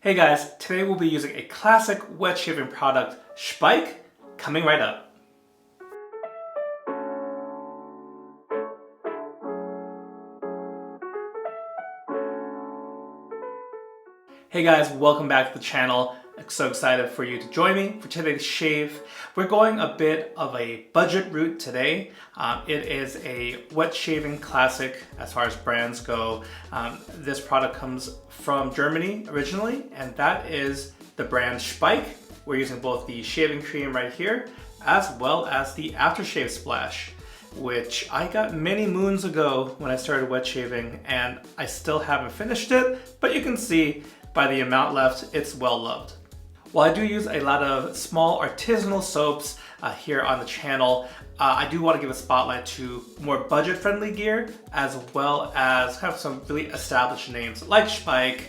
Hey guys, today we'll be using a classic wet shaving product, Speick, coming right up. Hey guys, welcome back to the channel. I'm so excited for you to join me for today's shave. We're going a bit of a budget route today. It is a wet shaving classic as far as brands go. This product comes from Germany originally, and that is the brand Speick. We're using both the shaving cream right here, as well as the Aftershave Splash, which I got many moons ago when I started wet shaving, and I still haven't finished it, but you can see by the amount left, it's well loved. While I do use a lot of small artisanal soaps here on the channel, I do want to give a spotlight to more budget-friendly gear, as well as kind of some really established names like Speick,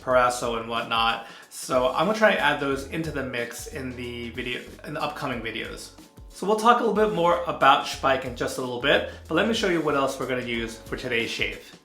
Parasso, and whatnot. So I'm gonna try and add those into the mix in the upcoming videos. So we'll talk a little bit more about Speick in just a little bit, but let me show you what else we're gonna use for today's shave.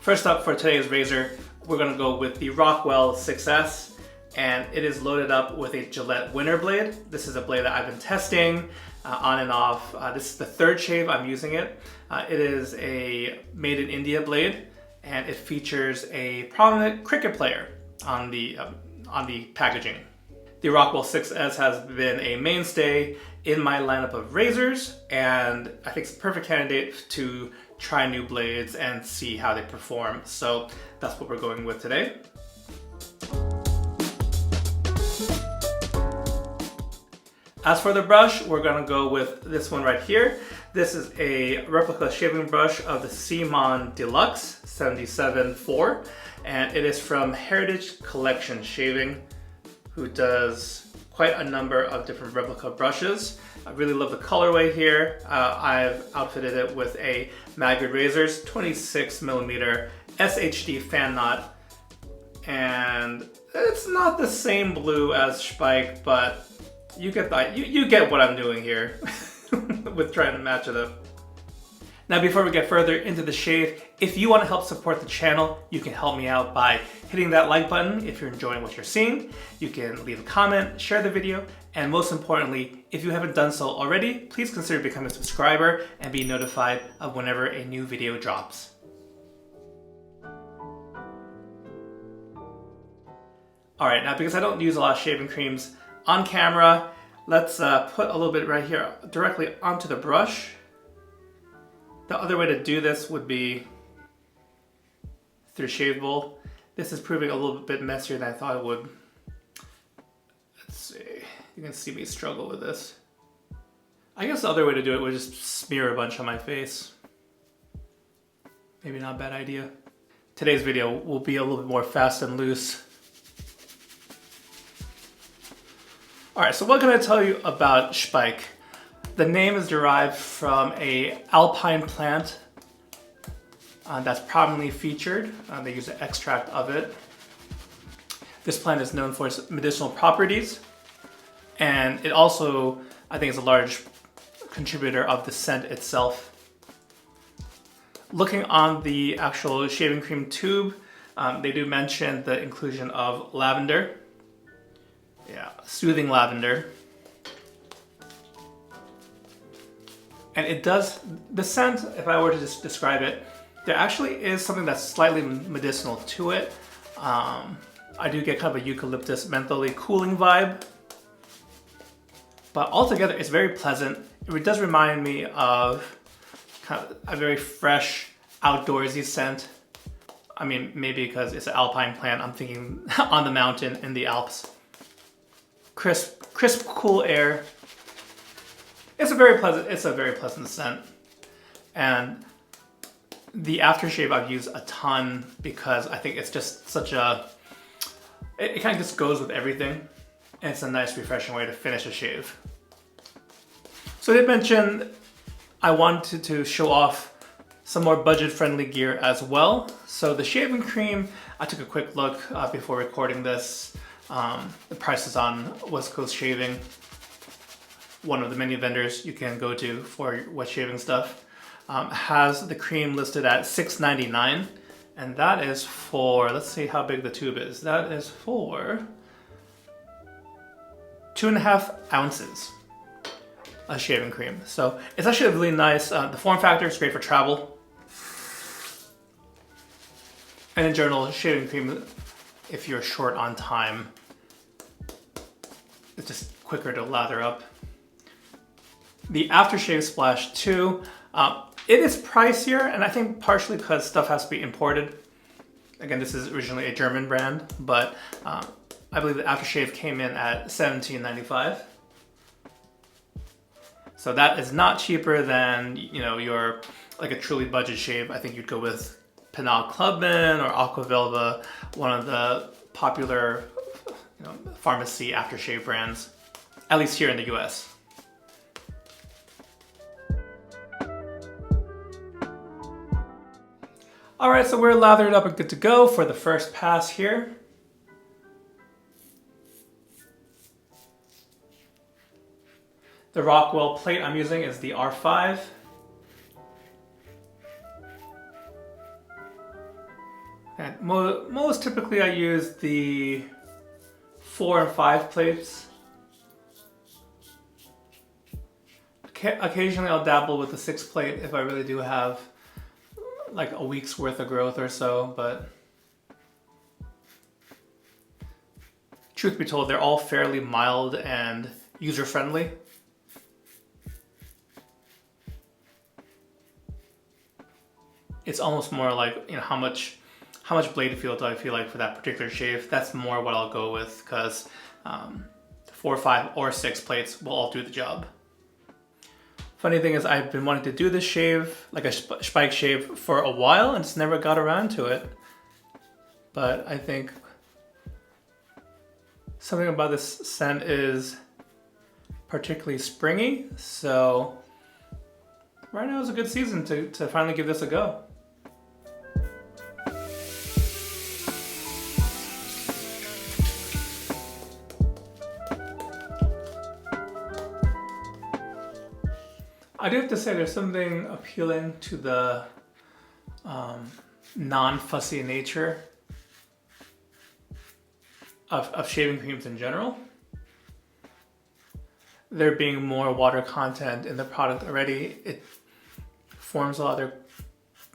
First up for today's razor, we're going to go with the Rockwell 6S, and it is loaded up with a Gillette Winter blade. This is a blade that I've been testing on and off. This is the third shave I'm using it. It is a made in India blade, and it features a prominent cricket player on the packaging. The Rockwell 6S has been a mainstay in my lineup of razors, and I think it's a perfect candidate to try new blades and see how they perform. So that's what we're going with today. As for the brush, we're gonna go with this one right here. This is a replica shaving brush of the Simon Deluxe 77-4, and it is from Heritage Collection Shaving, who does quite a number of different replica brushes. I really love the colorway here. I've outfitted it with a Magrid Razors 26mm SHD fan knot, and it's not the same blue as Speick, but you get that. You get what I'm doing here with trying to match it up. Now, before we get further into the shave, if you want to help support the channel, you can help me out by hitting that like button if you're enjoying what you're seeing. You can leave a comment, share the video, and most importantly, if you haven't done so already, please consider becoming a subscriber and be notified of whenever a new video drops. Alright, now because I don't use a lot of shaving creams on camera, let's put a little bit right here directly onto the brush. The other way to do this would be through a shave bowl. This is proving a little bit messier than I thought it would. Let's see, you can see me struggle with this. I guess the other way to do it would just smear a bunch on my face. Maybe not a bad idea. Today's video will be a little bit more fast and loose. Alright, so what can I tell you about Speick? The name is derived from an alpine plant that's prominently featured. They use an extract of it. This plant is known for its medicinal properties, and it also, I think, is a large contributor of the scent itself. Looking on the actual shaving cream tube, they do mention the inclusion of lavender. Yeah, soothing lavender. And it does, the scent, if I were to just describe it, there actually is something that's slightly medicinal to it. I do get kind of a eucalyptus mentholy cooling vibe. But altogether, it's very pleasant. It does remind me of kind of a very fresh, outdoorsy scent. I mean, maybe because it's an alpine plant, I'm thinking on the mountain in the Alps. Crisp, cool air. It's a very pleasant scent. And the aftershave I've used a ton because I think it's just such a, it kind of just goes with everything. And it's a nice, refreshing way to finish a shave. So I did mention I wanted to show off some more budget-friendly gear as well. So the shaving cream, I took a quick look before recording this. The prices on West Coast Shaving, one of the many vendors you can go to for wet shaving stuff, has the cream listed at $6.99. And that is for, let's see how big the tube is. That is for 2.5 ounces of shaving cream. So it's actually really nice. The form factor is great for travel. And in general, shaving cream, if you're short on time, it's just quicker to lather up. The Aftershave Splash 2, it is pricier, and I think partially because stuff has to be imported. Again, this is originally a German brand, but I believe the Aftershave came in at $17.95. So that is not cheaper than, you know, your like a truly budget shave. I think you'd go with Pinot Clubman or Aquavelva, one of the popular, you know, pharmacy aftershave brands, at least here in the US. All right, so we're lathered up and good to go for the first pass here. The Rockwell plate I'm using is the R5. And most typically I use the 4 and 5 plates. Occasionally I'll dabble with the 6 plate if I really do have like a week's worth of growth or so, but truth be told, they're all fairly mild and user-friendly. It's almost more like, you know, how much blade feel do I feel like for that particular shave. That's more what I'll go with, because 4, 5, or 6 plates will all do the job. Funny thing is, I've been wanting to do this shave, like a Speick shave, for a while and just never got around to it. But I think something about this scent is particularly springy, so right now is a good season to finally give this a go. I do have to say there's something appealing to the non-fussy nature of shaving creams in general. There being more water content in the product already, it forms a lather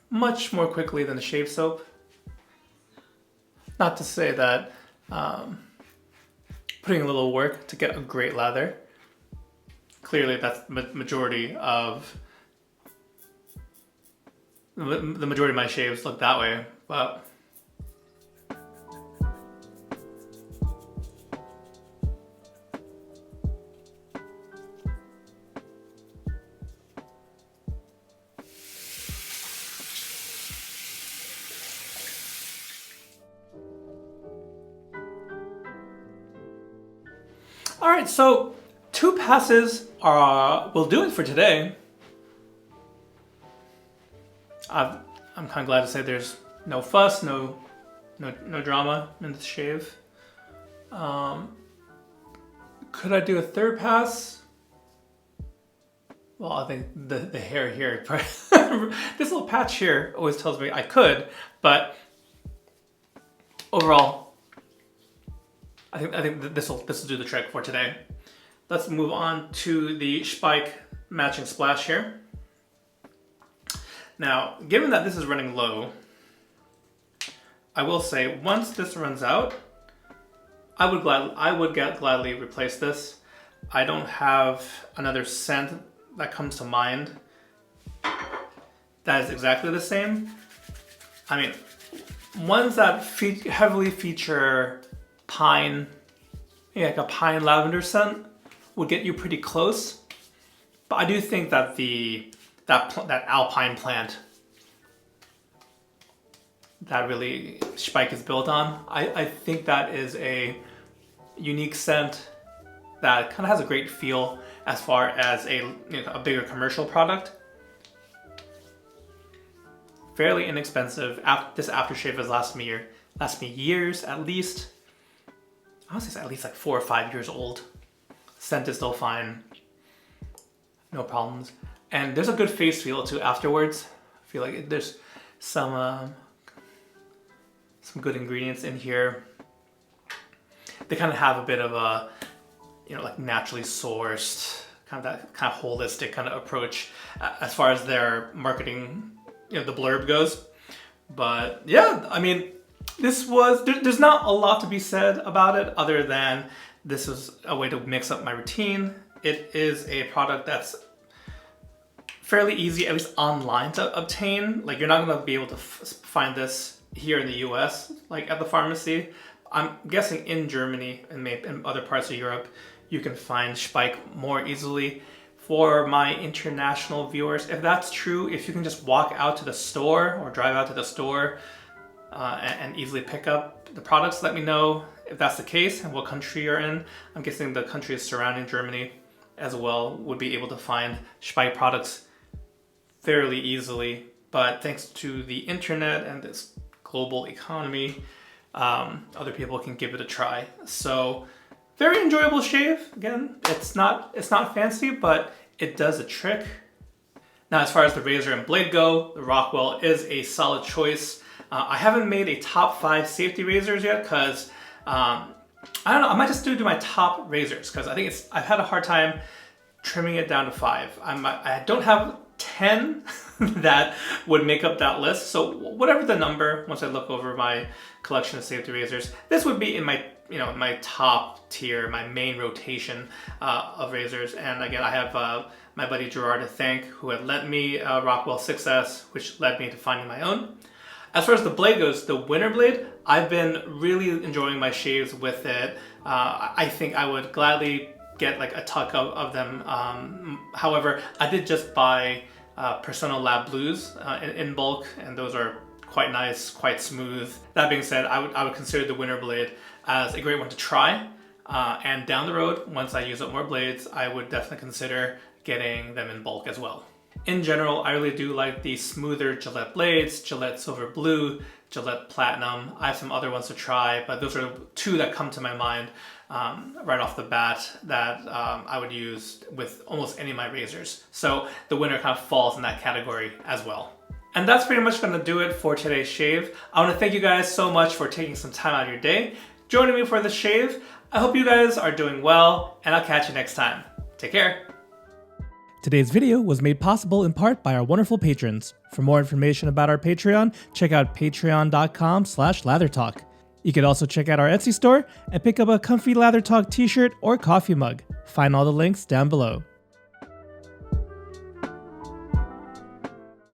much more quickly than the shave soap. Not to say that putting a little work to get a great lather. Clearly that's the majority of my shaves look that way, but all right, so 2 passes will do it for today. I'm kind of glad to say there's no fuss, no drama in this shave. Could I do a 3rd pass? Well, I think the hair here, this little patch here always tells me I could, but overall, I think this will do the trick for today. Let's move on to the Speick matching splash here. Now, given that this is running low, I will say once this runs out, I would gladly replace this. I don't have another scent that comes to mind that is exactly the same. I mean, ones that heavily feature pine, like a pine lavender scent, would get you pretty close. But I do think that that alpine plant that really Speick is built on, I think that is a unique scent that kind of has a great feel as far as a bigger commercial product. Fairly inexpensive. This aftershave has lasted me years at least. I would say it's at least like 4 or 5 years old. Scent is still fine, no problems. And there's a good face feel too afterwards. I feel like there's some some good ingredients in here. They kind of have a bit of a, like naturally sourced, kind of that kind of holistic kind of approach as far as their marketing, the blurb goes. But yeah, I mean, there's not a lot to be said about it other than this is a way to mix up my routine. It is a product that's fairly easy, at least online, to obtain. Like, you're not going to be able to find this here in the US, like at the pharmacy. I'm guessing in Germany and maybe in other parts of Europe, you can find Speick more easily. For my international viewers, if that's true, if you can just walk out to the store or drive out to the store and easily pick up the products, let me know if that's the case and what country you're in. I'm guessing the countries surrounding Germany as well would be able to find Speick products fairly easily. But thanks to the internet and this global economy, other people can give it a try. So very enjoyable shave. Again, it's not fancy, but it does a trick. Now, as far as the razor and blade go, the Rockwell is a solid choice. I haven't made a top 5 safety razors yet because I don't know. I might just do my top razors because I think I've had a hard time trimming it down to 5. I don't have 10 that would make up that list. So whatever the number, once I look over my collection of safety razors, this would be in my my top tier, my main rotation of razors. And again, I have my buddy Gerard to thank, who had lent me a Rockwell 6S, which led me to finding my own. As far as the blade goes, the winter blade, I've been really enjoying my shaves with it. I think I would gladly get like a tuck of them. However, I did just buy Persona Lab Blues in bulk, and those are quite nice, quite smooth. That being said, I would consider the winter blade as a great one to try. And down the road, once I use up more blades, I would definitely consider getting them in bulk as well. In general, I really do like the smoother Gillette blades, Gillette Silver Blue, Gillette Platinum. I have some other ones to try, but those are 2 that come to my mind right off the bat that I would use with almost any of my razors. So the winter kind of falls in that category as well. And that's pretty much going to do it for today's shave. I want to thank you guys so much for taking some time out of your day, joining me for this shave. I hope you guys are doing well, and I'll catch you next time. Take care. Today's video was made possible in part by our wonderful patrons. For more information about our Patreon, check out patreon.com/lathertalk. You can also check out our Etsy store and pick up a comfy Lather Talk t-shirt or coffee mug. Find all the links down below.